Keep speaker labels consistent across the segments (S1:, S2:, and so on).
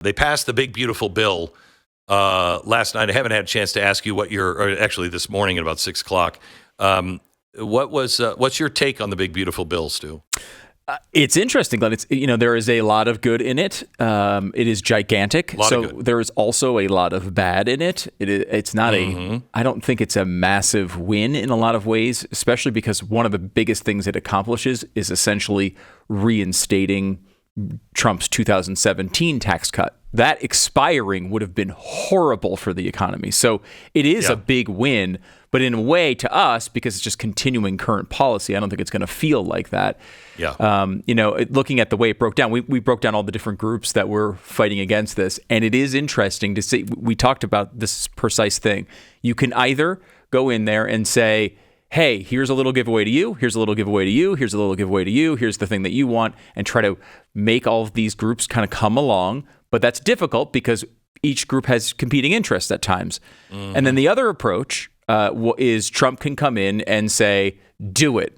S1: They passed the big, beautiful bill last night. I haven't had a chance to ask you or actually this morning at about 6 o'clock. What's your take on the big, beautiful bill, Stu?
S2: It's interesting, Glenn. There is a lot of good in it. It is gigantic. So there is also a lot of bad in it. It's not I don't think it's a massive win in a lot of ways, especially because one of the biggest things it accomplishes is essentially reinstating Trump's 2017 tax cut. That expiring would have been horrible for the economy. So it is a big win, but in a way to us, because it's just continuing current policy, I don't think it's going to feel like that.
S1: Yeah.
S2: Looking at the way it broke down, we broke down all the different groups that were fighting against this. And it is interesting to see, we talked about this precise thing. You can either go in there and say, hey, here's a little giveaway to you, here's a little giveaway to you, here's a little giveaway to you, here's the thing that you want, and try to make all of these groups kind of come along. But that's difficult because each group has competing interests at times. Mm-hmm. And then the other approach is Trump can come in and say, do it.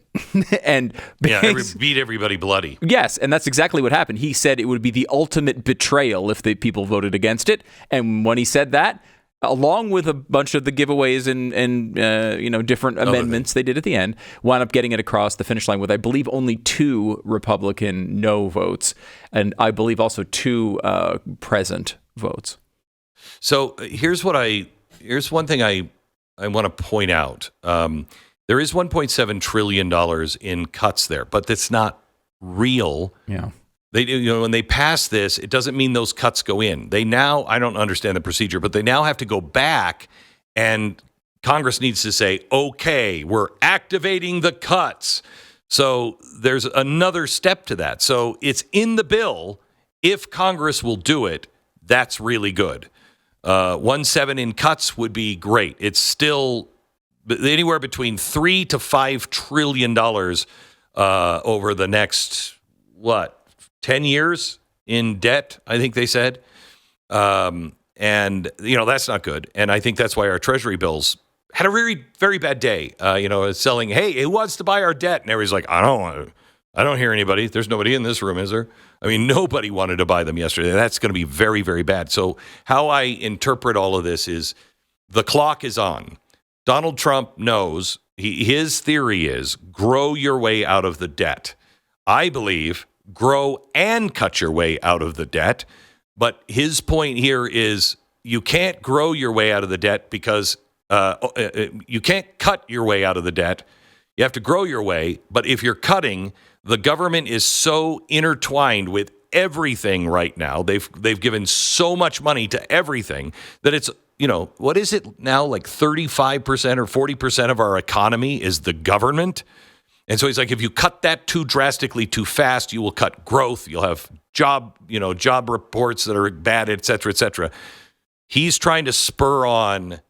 S2: And
S1: beat everybody bloody.
S2: Yes, and that's exactly what happened. He said it would be the ultimate betrayal if the people voted against it. And when he said that, along with a bunch of the giveaways and different amendments they did at the end, wound up getting it across the finish line with, I believe, only 2 Republican no votes, and I believe also 2 present votes.
S1: So here's one thing I want to point out. There is $1.7 trillion in cuts there, but that's not real.
S2: Yeah.
S1: When they pass this, it doesn't mean those cuts go in. They now, I don't understand the procedure, but they now have to go back, and Congress needs to say, okay, we're activating the cuts. So there's another step to that. So it's in the bill. If Congress will do it, that's really good. 1.7 in cuts would be great. It's still anywhere between $3 to $5 trillion over the next, 10 years in debt, I think they said. And, that's not good. And I think that's why our Treasury bills had a very, very bad day. Selling, hey, who wants to buy our debt? And everybody's like, I don't hear anybody. There's nobody in this room, is there? I mean, nobody wanted to buy them yesterday. That's going to be very, very bad. So how I interpret all of this is the clock is on. Donald Trump knows, his theory is grow your way out of the debt. I believe grow and cut your way out of the debt. But his point here is you can't grow your way out of the debt because you can't cut your way out of the debt. You have to grow your way. But if you're cutting, the government is so intertwined with everything right now. They've given so much money to everything that it's, what is it now? Like 35% or 40% of our economy is the government. And so he's like, if you cut that too drastically, too fast, you will cut growth. You'll have job reports that are bad, et cetera, et cetera. He's trying to spur on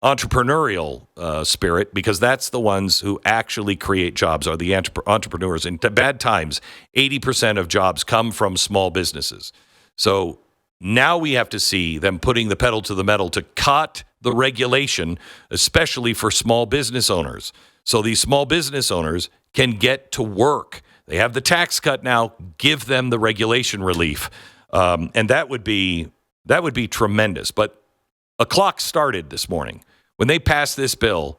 S1: entrepreneurial spirit because that's the ones who actually create jobs are the entrepreneurs. In bad times, 80% of jobs come from small businesses. So now we have to see them putting the pedal to the metal to cut the regulation, especially for small business owners. So these small business owners can get to work. They have the tax cut now. Give them the regulation relief, and that would be tremendous. But a clock started this morning when they passed this bill,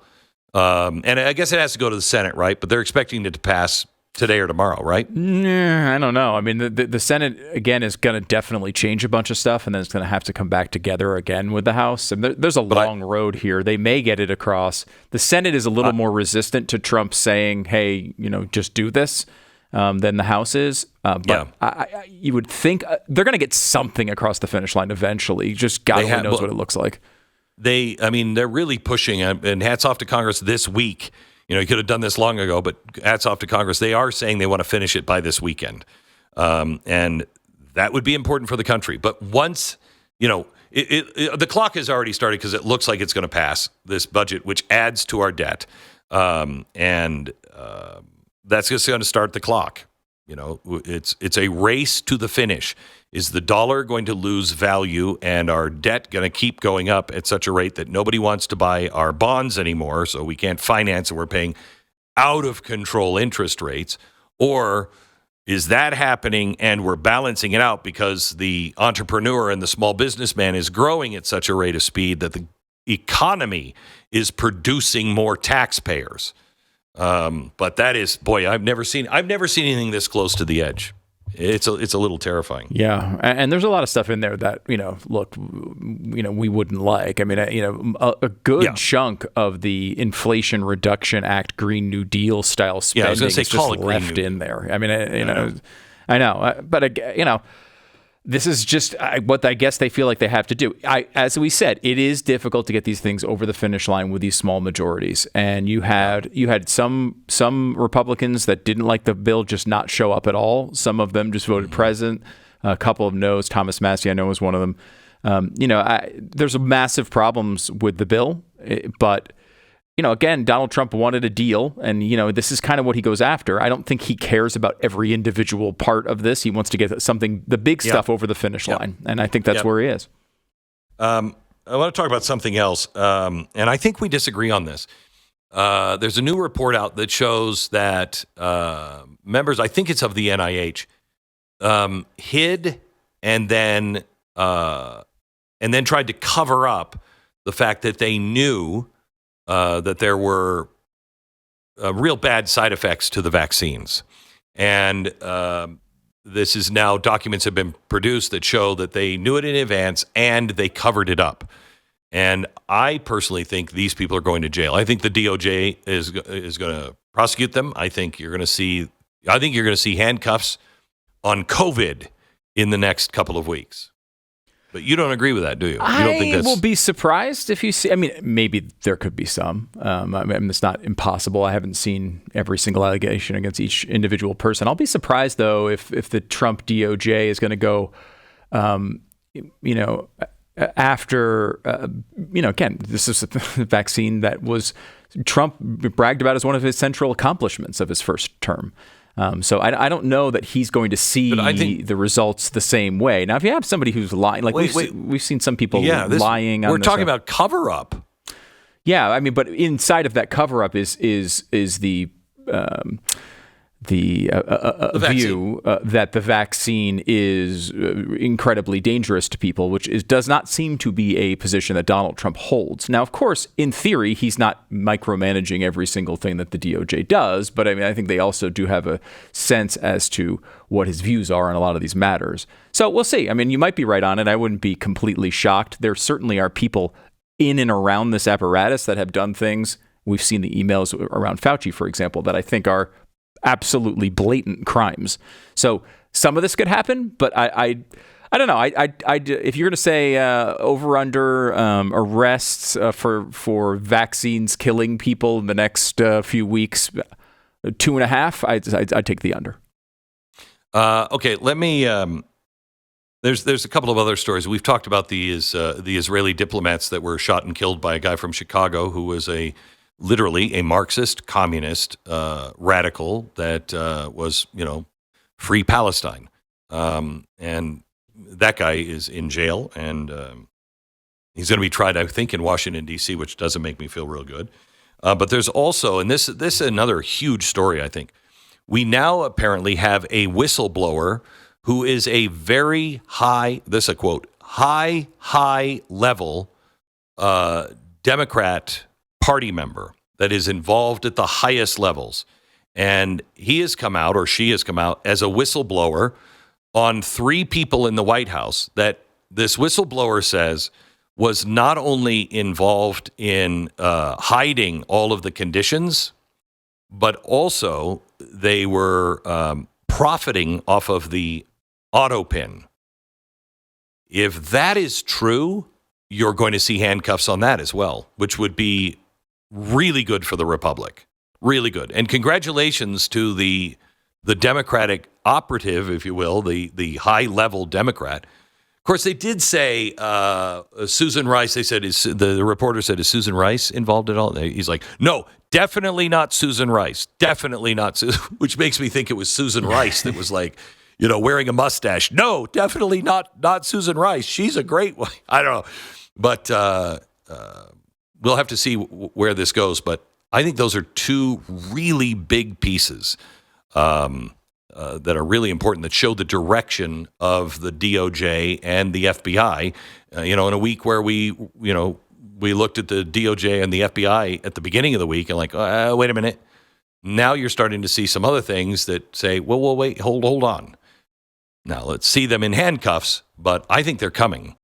S1: and I guess it has to go to the Senate, right? But they're expecting it to pass today or tomorrow, right?
S2: Nah, I don't know. I mean, the Senate, again, is going to definitely change a bunch of stuff, and then it's going to have to come back together again with the House. And there's a long road here. They may get it across. The Senate is a little more resistant to Trump saying, hey, just do this than the House is. But you would think they're going to get something across the finish line eventually. Just God only knows what it looks like.
S1: They're really pushing, and hats off to Congress this week. You could have done this long ago, but hats off to Congress. They are saying they want to finish it by this weekend. And that would be important for the country. But once, the clock has already started because it looks like it's going to pass this budget, which adds to our debt. And that's just going to start the clock. It's a race to the finish. Is the dollar going to lose value and our debt going to keep going up at such a rate that nobody wants to buy our bonds anymore, so we can't finance and we're paying out of control interest rates? Or Is that happening? And we're balancing it out because the entrepreneur and the small businessman is growing at such a rate of speed that the economy is producing more taxpayers. But that is, boy, I've never seen anything this close to the edge. It's a little terrifying.
S2: Yeah, and there's a lot of stuff in there that we wouldn't like. I mean, a good chunk of the Inflation Reduction Act, Green New Deal style spending is just left in there. I mean, I know, but this is just what I guess they feel like they have to do. As we said, it is difficult to get these things over the finish line with these small majorities. And you had some Republicans that didn't like the bill just not show up at all. Some of them just voted present. A couple of no's. Thomas Massey, I know, was one of them. There's massive problems with the bill, but again, Donald Trump wanted a deal, and, this is kind of what he goes after. I don't think he cares about every individual part of this. He wants to get the big stuff over the finish line, and I think that's where he is.
S1: I want to talk about something else, and I think we disagree on this. There's a new report out that shows that members, I think it's of the NIH, hid and then tried to cover up the fact that they knew that there were real bad side effects to the vaccines. And this is now, documents have been produced that show that they knew it in advance and they covered it up. And I personally think these people are going to jail. I think the DOJ is going to prosecute them. I think you're going to see handcuffs on COVID in the next couple of weeks. But you don't agree with that, do you?
S2: I will be surprised if you see. I mean, maybe there could be some. It's not impossible. I haven't seen every single allegation against each individual person. I'll be surprised, though, if the Trump DOJ is going to go, after, again, this is a vaccine that was Trump bragged about as one of his central accomplishments of his first term. So I don't know that he's going to see the results the same way. Now, if you have somebody who's lying, like we've seen some people lying.
S1: We're talking about cover up.
S2: Yeah, I mean, but inside of that cover up is the view that the vaccine is incredibly dangerous to people, which does not seem to be a position that Donald Trump holds. Now, of course, in theory, he's not micromanaging every single thing that the DOJ does, but I mean, I think they also do have a sense as to what his views are on a lot of these matters. So we'll see. I mean, you might be right on it. I wouldn't be completely shocked. There certainly are people in and around this apparatus that have done things. We've seen the emails around Fauci, for example, that I think are absolutely blatant crimes. So some of this could happen, but I don't know. If you're going to say over under arrests for vaccines killing people in the next few weeks, 2.5, I'd take the under.
S1: Okay, let me. There's a couple of other stories. We've talked about the Israeli diplomats that were shot and killed by a guy from Chicago who was literally a Marxist, communist, radical that was, free Palestine. And that guy is in jail, and he's going to be tried, I think, in Washington, D.C., which doesn't make me feel real good. But there's also, and this is another huge story, I think, we now apparently have a whistleblower who is a very high, this is a quote, high level Democrat party member that is involved at the highest levels. And he has come out, or she has come out, as a whistleblower on 3 people in the White House that this whistleblower says was not only involved in hiding all of the conditions, but also they were profiting off of the auto pin. If that is true, you're going to see handcuffs on that as well, which would be really good for the Republic. Really good. And congratulations to the Democratic operative, if you will, the high-level Democrat. Of course, they did say Susan Rice, they said, the reporter said, is Susan Rice involved at all? He's like, no, definitely not Susan Rice. Definitely not Susan, which makes me think it was Susan Rice that was like, wearing a mustache. No, definitely not Susan Rice. She's a great one. I don't know. But we'll have to see where this goes. But I think those are 2 really big pieces that are really important that show the direction of the DOJ and the FBI. In a week where we looked at the DOJ and the FBI at the beginning of the week and wait a minute. Now you're starting to see some other things that say, well, wait, hold on. Now let's see them in handcuffs, but I think they're coming.